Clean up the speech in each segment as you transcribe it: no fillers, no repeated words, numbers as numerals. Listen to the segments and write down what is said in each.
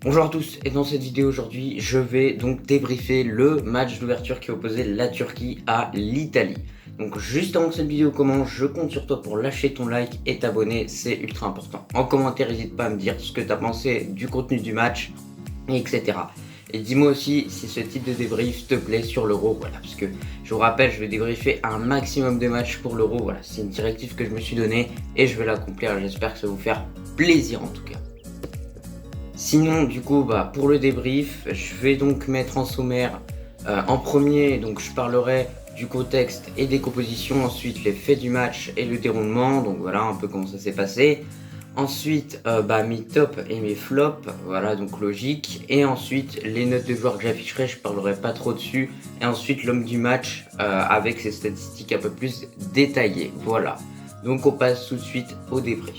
Bonjour à tous, et dans cette vidéo aujourd'hui, je vais donc débriefer le match d'ouverture qui opposait la Turquie à l'Italie. Donc juste avant que cette vidéo commence, je compte sur toi pour lâcher ton like et t'abonner, c'est ultra important. En commentaire, n'hésite pas à me dire ce que tu as pensé du contenu du match, etc. Et dis-moi aussi si ce type de débrief te plaît sur l'Euro, voilà, parce que je vous rappelle, je vais débriefer un maximum de matchs pour l'Euro, voilà, c'est une directive que je me suis donnée et je vais l'accomplir, j'espère que ça va vous faire plaisir en tout cas. Sinon, du coup, pour le débrief, je vais donc mettre en sommaire en premier, donc je parlerai du contexte et des compositions, ensuite les faits du match et le déroulement, donc voilà un peu comment ça s'est passé. Ensuite, mes tops et mes flops, voilà donc logique. Et ensuite, les notes de joueurs que j'afficherai, je parlerai pas trop dessus. Et ensuite, l'homme du match avec ses statistiques un peu plus détaillées, voilà. Donc on passe tout de suite au débrief.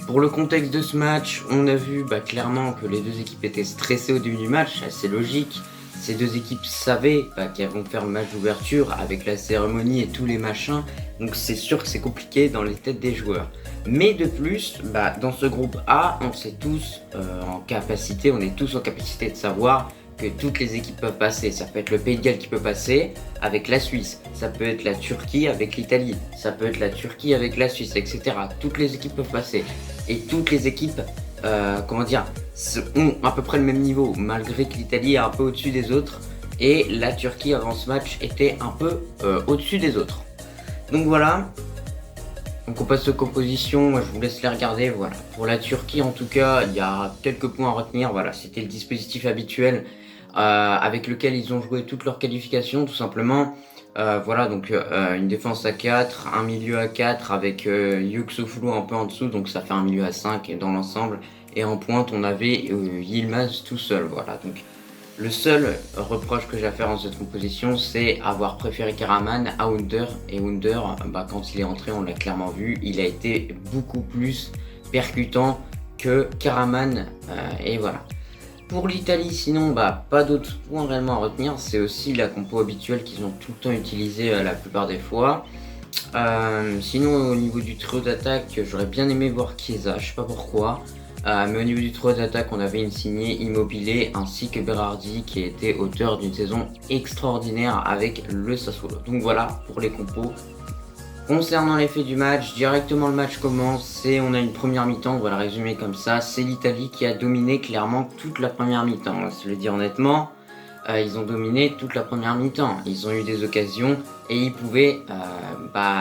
Pour le contexte de ce match, on a vu clairement que les deux équipes étaient stressées au début du match, assez logique. Ces deux équipes savaient qu'elles vont faire le match d'ouverture avec la cérémonie et tous les machins, donc c'est sûr que c'est compliqué dans les têtes des joueurs. Mais de plus, dans ce groupe A, on est tous en capacité de savoir que toutes les équipes peuvent passer. Ça peut être le Pays de Galles qui peut passer avec la Suisse, ça peut être la Turquie avec l'Italie, ça peut être la Turquie avec la Suisse, etc. Toutes les équipes peuvent passer. Et toutes les équipes, ont à peu près le même niveau, malgré que l'Italie est un peu au-dessus des autres. Et la Turquie avant ce match était un peu au-dessus des autres. Donc voilà. Donc on passe aux compositions, je vous laisse les regarder, voilà. Pour la Turquie en tout cas, il y a quelques points à retenir, voilà. C'était le dispositif habituel avec lequel ils ont joué toutes leurs qualifications, tout simplement. Voilà, donc une défense à 4, un milieu à 4 avec Yuxuflu un peu en dessous, donc ça fait un milieu à 5 dans l'ensemble. Et en pointe, on avait Yilmaz tout seul, voilà. Donc le seul reproche que j'ai à faire en cette composition, c'est avoir préféré Karaman à Under. Et Under, quand il est entré, on l'a clairement vu, il a été beaucoup plus percutant que Karaman. Et voilà. Pour l'Italie, sinon, pas d'autres points réellement à retenir. C'est aussi la compo habituelle qu'ils ont tout le temps utilisée la plupart des fois. Sinon, au niveau du trio d'attaque, j'aurais bien aimé voir Chiesa, je sais pas pourquoi. Mais au niveau du trio d'attaque, on avait Insigne, Immobilier ainsi que Berardi qui était auteur d'une saison extraordinaire avec le Sassuolo. Donc voilà pour les compos. Concernant l'effet du match, directement le match commence et on a une première mi-temps, on va la résumer comme ça. C'est l'Italie qui a dominé clairement toute la première mi-temps, on va se le dire honnêtement. Ils ont dominé toute la première mi-temps, ils ont eu des occasions et ils pouvaient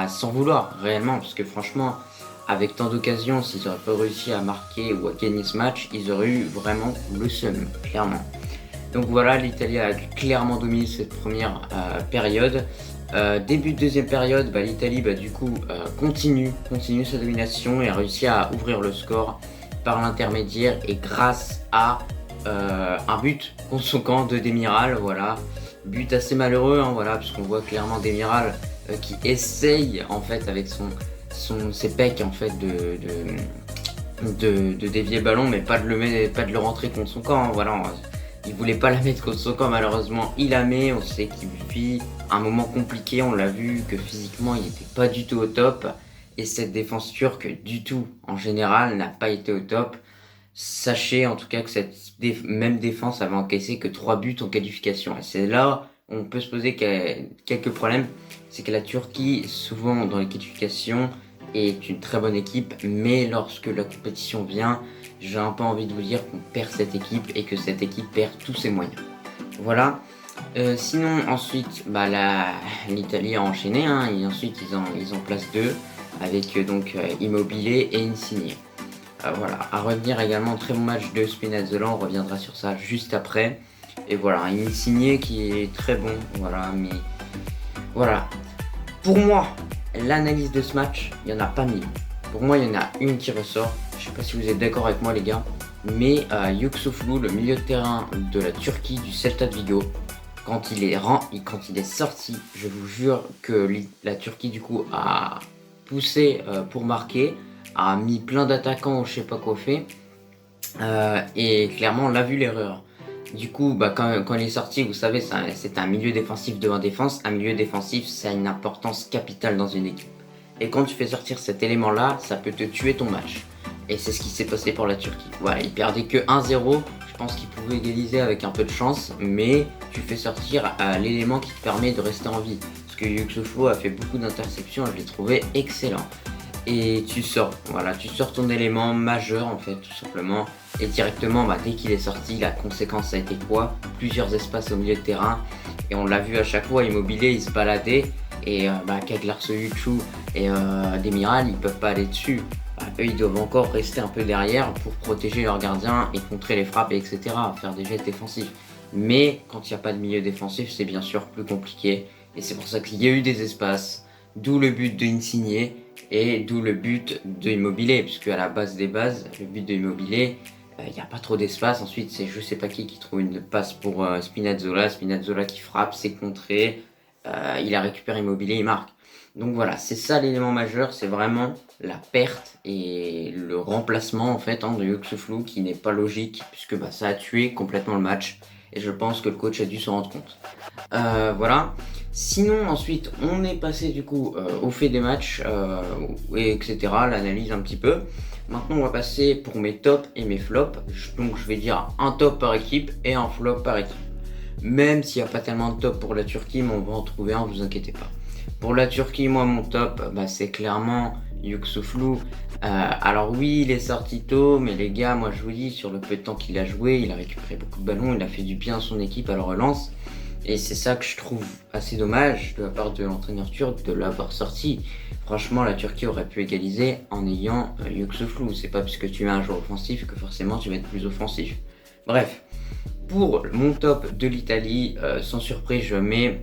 s'en vouloir réellement, parce que franchement, avec tant d'occasions, s'ils n'auraient pas réussi à marquer ou à gagner ce match, ils auraient eu vraiment le seum, clairement. Donc voilà, l'Italie a clairement dominé cette première période. Début de deuxième période, l'Italie continue sa domination et a réussi à ouvrir le score par l'intermédiaire et grâce à un but contre son camp de Demiral, voilà. But assez malheureux, voilà, puisqu'on voit clairement Demiral qui essaye en fait avec ses pecs en fait de dévier le ballon, mais pas de le rentrer contre son camp, voilà. Il voulait pas la mettre contre son camp, malheureusement il la met. On sait qu'il vit un moment compliqué, on l'a vu que physiquement il était pas du tout au top. Et cette défense turque du tout en général n'a pas été au top. Sachez en tout cas que cette même défense avait encaissé que 3 buts en qualification. Et c'est là où on peut se poser quelques problèmes. C'est que la Turquie, souvent dans les qualifications, est une très bonne équipe, mais lorsque la compétition vient, j'ai un peu envie de vous dire qu'on perd cette équipe et que cette équipe perd tous ses moyens. Voilà. Sinon ensuite, l'Italie a enchaîné, et ensuite ils en placent 2 avec Immobilier et Insigne. Voilà, à revenir également, très bon match de Spinazzola, on reviendra sur ça juste après. Et voilà, un Insigne qui est très bon, voilà, mais voilà. Pour moi, l'analyse de ce match, il n'y en a pas mille. Pour moi, il y en a une qui ressort. Je sais pas si vous êtes d'accord avec moi les gars, mais Yuxuflu, le milieu de terrain de la Turquie, du Celta de Vigo, quand il est sorti, je vous jure que la Turquie du coup a poussé pour marquer, a mis plein d'attaquants, je sais pas quoi fait, et clairement on l'a vu l'erreur. Du coup, quand il est sorti, vous savez, c'est un milieu défensif devant défense. Un milieu défensif, ça a une importance capitale dans une équipe. Et quand tu fais sortir cet élément-là, ça peut te tuer ton match. Et c'est ce qui s'est passé pour la Turquie. Voilà, ils perdaient que 1-0. Je pense qu'ils pouvaient égaliser avec un peu de chance, mais tu fais sortir l'élément qui te permet de rester en vie. Parce que Yuxuflu a fait beaucoup d'interceptions, je l'ai trouvé excellent. Et tu sors ton élément majeur en fait, tout simplement. Et directement, dès qu'il est sorti, la conséquence a été quoi? Plusieurs espaces au milieu de terrain. Et on l'a vu à chaque fois, Immobilier, il se baladait. Et Kaglar Soyuchu et Demiral, ils peuvent pas aller dessus. Eux, ils doivent encore rester un peu derrière pour protéger leurs gardiens et contrer les frappes, etc. Faire des gestes défensifs. Mais quand il n'y a pas de milieu défensif, c'est bien sûr plus compliqué. Et c'est pour ça qu'il y a eu des espaces. D'où le but de Insigne et d'où le but de Immobilier. Puisque à la base des bases, le but de Immobilier, il n'y a pas trop d'espace. Ensuite, c'est je sais pas qui trouve une passe pour Spinazzola. Spinazzola qui frappe, c'est contré. Il a récupéré Immobilier, il marque. Donc voilà, c'est ça l'élément majeur, c'est vraiment la perte et le remplacement en fait de Yuxuflu qui n'est pas logique puisque ça a tué complètement le match et je pense que le coach a dû s'en rendre compte. Voilà. Sinon ensuite on est passé du coup au fait des matchs etc. L'analyse un petit peu. Maintenant on va passer pour mes tops et mes flops. Donc je vais dire un top par équipe et un flop par équipe. Même s'il n'y a pas tellement de top pour la Turquie, mais on va en trouver un, vous inquiétez pas. Pour la Turquie, moi mon top, c'est clairement Yuxuflu. Alors oui, il est sorti tôt, mais les gars, moi je vous dis, sur le peu de temps qu'il a joué, il a récupéré beaucoup de ballons, il a fait du bien à son équipe à la relance. Et c'est ça que je trouve assez dommage de la part de l'entraîneur turc de l'avoir sorti. Franchement, la Turquie aurait pu égaliser en ayant Yuxuflu. C'est pas parce que tu es un joueur offensif que forcément tu vas être plus offensif. Bref, pour mon top de l'Italie, sans surprise, je mets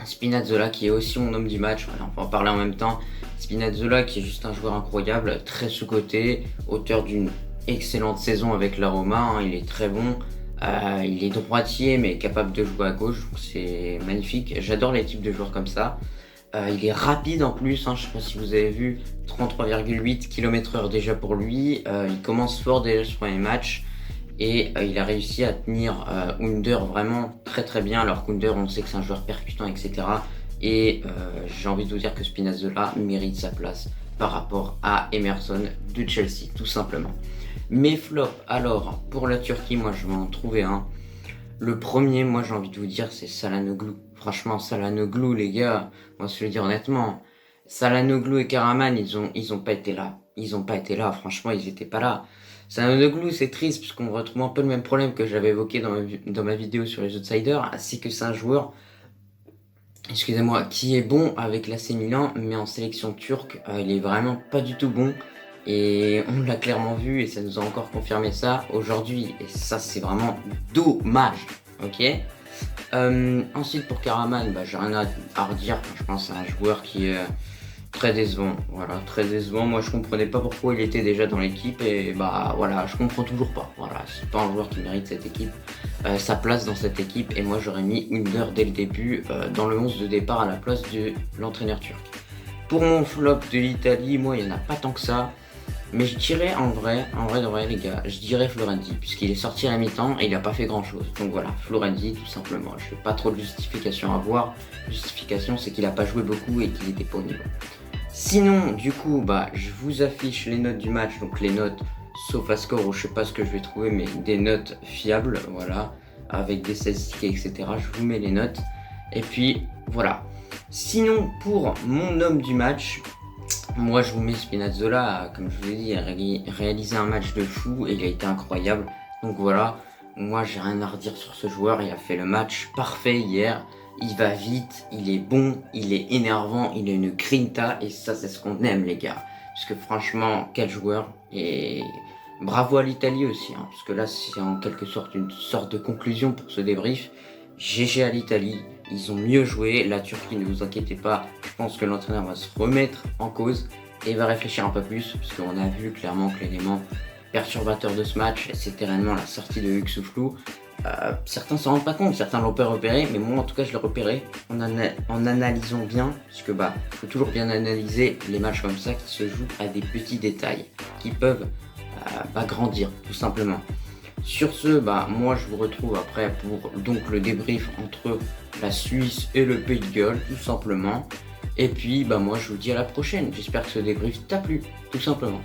Spinazzola qui est aussi mon homme du match. Voilà, on va en parler en même temps. Spinazzola qui est juste un joueur incroyable, très sous-coté, auteur d'une excellente saison avec la Roma. Il est très bon. Il est droitier mais capable de jouer à gauche, donc c'est magnifique. J'adore les types de joueurs comme ça. Il est rapide en plus, je sais pas si vous avez vu, 33,8 km/h déjà pour lui. Il commence fort déjà sur premier match et il a réussi à tenir Under vraiment très bien. Alors qu'Under, on sait que c'est un joueur percutant, etc. Et j'ai envie de vous dire que Spinazzola mérite sa place par rapport à Emerson de Chelsea, tout simplement. Mes flops, alors pour la Turquie, moi je vais en trouver un. Le premier, moi j'ai envie de vous dire, c'est Çalhanoğlu. Franchement, Çalhanoğlu, les gars, moi je vais le dire honnêtement, Çalhanoğlu et Karaman, ils ont pas été là. Ils ont pas été là, franchement, ils étaient pas là. Çalhanoğlu, c'est triste parce qu'on retrouve un peu le même problème que j'avais évoqué dans ma vidéo sur les Outsiders, c'est que c'est un joueur, excusez-moi, qui est bon avec l'AC Milan, mais en sélection turque, il est vraiment pas du tout bon. Et on l'a clairement vu et ça nous a encore confirmé ça aujourd'hui. Et ça, c'est vraiment dommage. Ok. Ensuite, pour Karaman, j'ai rien à redire. Je pense que c'est un joueur qui est très décevant. Voilà, très décevant. Moi, je comprenais pas pourquoi il était déjà dans l'équipe. Et voilà, je comprends toujours pas. Voilà, c'est pas un joueur qui mérite cette équipe, sa place dans cette équipe. Et moi, j'aurais mis Under dès le début dans le 11 de départ à la place de l'entraîneur turc. Pour mon flop de l'Italie, moi, il n'y en a pas tant que ça. Mais je dirais en vrai de vrai les gars, je dirais Florenzi, puisqu'il est sorti à la mi-temps et il n'a pas fait grand chose. Donc voilà, Florenzi tout simplement. Je n'ai pas trop de justification à voir. Justification, c'est qu'il n'a pas joué beaucoup et qu'il était pas au niveau. Sinon, du coup, je vous affiche les notes du match, donc les notes SofaScore, ou je sais pas ce que je vais trouver, mais des notes fiables, voilà, avec des statistiques, etc. Je vous mets les notes. Et puis voilà. Sinon, pour mon homme du match, moi je vous mets Spinazzola, comme je vous ai dit, il a réalisé un match de fou et il a été incroyable. Donc voilà, moi j'ai rien à redire sur ce joueur, il a fait le match parfait hier. Il va vite, il est bon, il est énervant, il a une grinta et ça c'est ce qu'on aime les gars. Parce que franchement, quel joueur, et bravo à l'Italie aussi, parce que là c'est en quelque sorte une sorte de conclusion pour ce débrief. GG à l'Italie, ils ont mieux joué, la Turquie ne vous inquiétez pas, je pense que l'entraîneur va se remettre en cause et va réfléchir un peu plus, parce qu'on a vu clairement que l'élément perturbateur de ce match, c'était réellement la sortie de Yuxuflu. Certains s'en rendent pas compte, certains l'ont pas repéré, mais moi en tout cas je l'ai repéré en analysant bien, parce que faut toujours bien analyser les matchs comme ça qui se jouent à des petits détails qui peuvent grandir tout simplement. Sur ce, moi je vous retrouve après pour donc le débrief entre la Suisse et le Pays de Galles, tout simplement. Et puis moi je vous dis à la prochaine. J'espère que ce débrief t'a plu, tout simplement.